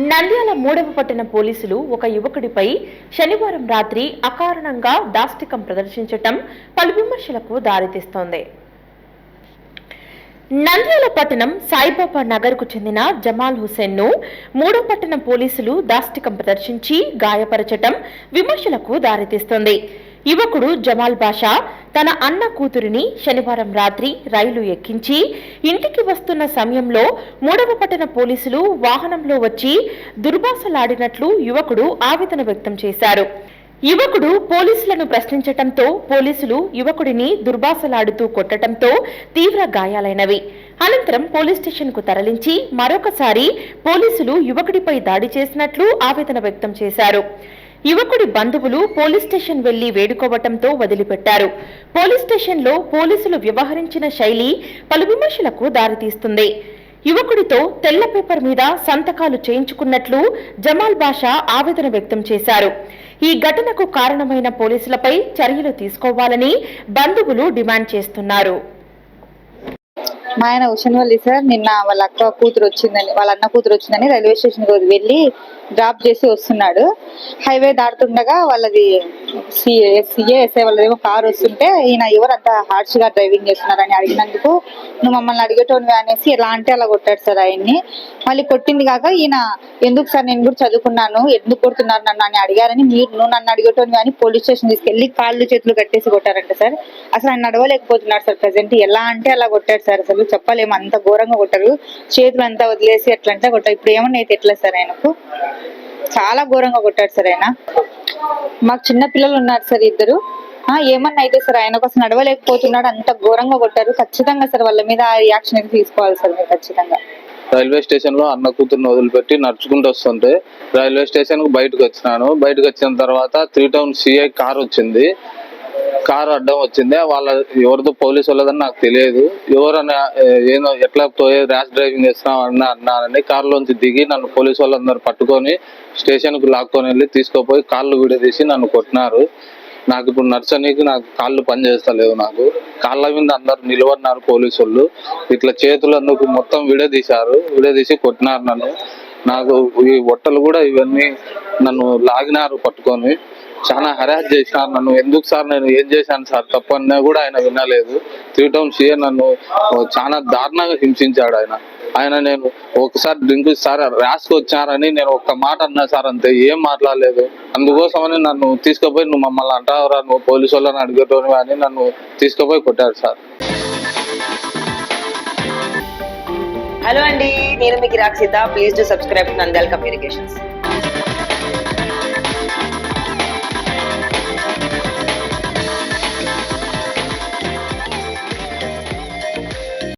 నంద్యాల మూడవ పట్టణ పోలీసులు ఒక యువకుడిపై శనివారం రాత్రి అకారణంగా దాష్టికం ప్రదర్శించటం పలు విమర్శలకు దారితీస్తోంది. నంద్యాల పట్టణం సాయిబాబా నగర్ కు చెందిన జమాల్ హుసేన్ ను మూడవ పట్టణ పోలీసులు దాష్టికం ప్రదర్శించి గాయపరచటం విమర్శలకు దారితీస్తోంది. యువకుడు జమాల్ బాషా తన అన్న కూతురిని శనివారం రాత్రి రైలు ఎక్కించి ఇంటికి వస్తున్న సమయంలో మూడవ పట్టణ పోలీసులు వాహనంలో వచ్చి దుర్భాషలాడినట్లు యువకుడు ఆవేదన వ్యక్తం చేశారు. యువకుడు పోలీసులను ప్రశ్నించటంతో పోలీసులు యువకుడిని దుర్భాషలాడుతూ కొట్టడంతో తీవ్ర గాయాలైనవి. అనంతరం పోలీస్ స్టేషన్ కు తరలించి మరొకసారి పోలీసులు యువకుడిపై దాడి చేసినట్లు ఆవేదన వ్యక్తం చేశారు. యువకుడి బంధువులు పోలీస్ స్టేషన్ వెళ్లి వేడుకోవటంతో వదిలిపెట్టారు. పోలీస్ స్టేషన్ లో పోలీసులు వ్యవహరించిన శైలి పలు విమర్శలకు దారితీస్తుంది. యువకుడితో తెల్ల పేపర్ మీద సంతకాలు చేయించుకున్నట్లు జమాల్ బాషా ఆవేదన వ్యక్తం చేశారు. ఈ ఘటనకు కారణమైన పోలీసులపై చర్యలు తీసుకోవాలని బంధువులు డిమాండ్ చేస్తున్నారు. మా ఆయన హుసేన్ వల్లి సార్ నిన్న వాళ్ళ అన్న కూతురు వచ్చిందని రైల్వే స్టేషన్ కి వెళ్ళి డ్రాప్ చేసి వస్తున్నాడు. హైవే దాటుతుండగా వాళ్ళది ఎస్ఐ వాళ్ళదేమో కార్ వస్తుంటే ఈయన ఎవరంతా హార్ష్ గా డ్రైవింగ్ చేస్తున్నారని అడిగినందుకు నువ్వు మమ్మల్ని అడిగేటోనివి అనేసి ఎలా అంటే అలా కొట్టాడు సార్ ఆయన్ని. మళ్ళీ కొట్టింది కాక ఈయన ఎందుకు సార్ నేను కూడా చదువుకున్నాను ఎందుకు కొడుతున్నారు నన్ను అని అడిగారని నువ్వు నన్ను అడిగేటోనివి అని పోలీస్ స్టేషన్ తీసుకెళ్లి కాళ్ళు చేతులు కట్టేసి కొట్టారంట సార్. అసలు ఆయన నడవలేకపోతున్నాడు సార్ ప్రజెంట్. ఎలా అంటే అలా కొట్టాడు సార్. అసలు చెప్పలేము, అంత ఘోరంగా కొట్టారు. చేతులు అంతా వదిలేసి అట్లంటే కొట్టారు. ఇప్పుడు ఏమన్నా అయితే ఎట్లా సార్ ఆయనకు చాలా ఘోరంగా కొట్టాడు సార్ ఆయన. మాకు చిన్న పిల్లలు ఉన్నారు సార్ ఇద్దరు. ఏమన్నా అయితే సార్ ఆయన కోసం నడవలేకపోతున్నాడు, అంత ఘోరంగా కొట్టారు. ఖచ్చితంగా సార్ వాళ్ళ మీద యాక్షన్ అయితే తీసుకోవాలి సార్ మీరు ఖచ్చితంగా. రైల్వే స్టేషన్ లో అన్న కూతురుని వదిలిపెట్టి నడుచుకుంటూ వస్తుంటే రైల్వే స్టేషన్ కు బయటకు వచ్చినాను. బయటకు వచ్చిన తర్వాత 3 టౌన్ సిఐ కార్ వచ్చింది. కారు అడ్డం వచ్చింది. వాళ్ళ ఎవరితో పోలీసు వాళ్ళదని నాకు తెలియదు. ఎవరన్నా ఏదో ఎట్లా పోయే ర్యాష్ డ్రైవింగ్ చేస్తున్నావు అన్నారని కారులోంచి దిగి నన్ను పోలీసు వాళ్ళందరూ పట్టుకొని స్టేషన్ కు లాక్కొని వెళ్ళి తీసుకుపోయి కాళ్ళు విడదీసి నన్ను కొట్టినారు. నాకు ఇప్పుడు నర్సనీకి నాకు కాళ్ళు పని చేస్తలేవు. నాకు కాళ్ళ మీద అందరు నిలబడినారు పోలీసు వాళ్ళు. ఇట్లా చేతులందుకు మొత్తం విడదీసి కొట్టినారు నన్ను. నాకు ఈ బొట్టలు కూడా ఇవన్నీ నన్ను లాగినారు పట్టుకొని. చాలా హరాస్ చేసినారు నన్ను. ఎందుకు సార్ నేను ఏం చేశాను సార్ తప్పన్నా కూడా ఆయన వినలేదు. 3 టౌన్ సీఏ నన్ను చాలా దారుణంగా హింసించాడు ఆయన. నేను ఒకసారి డ్రింక్ సార్ ర్యాస్కి వచ్చారని నేను ఒక్క మాట అన్నా సార్, అంతే, ఏం మాట్లాడలేదు. అందుకోసమని నన్ను తీసుకుపోయి నువ్వు మమ్మల్ని అంటావురా నువ్వు పోలీసు వాళ్ళని అడిగేటోని అని నన్ను తీసుకుపోయి కొట్టాడు సార్. హలో అండి, నేను మీకు Rakshitha. Please do subscribe Nandyal communications.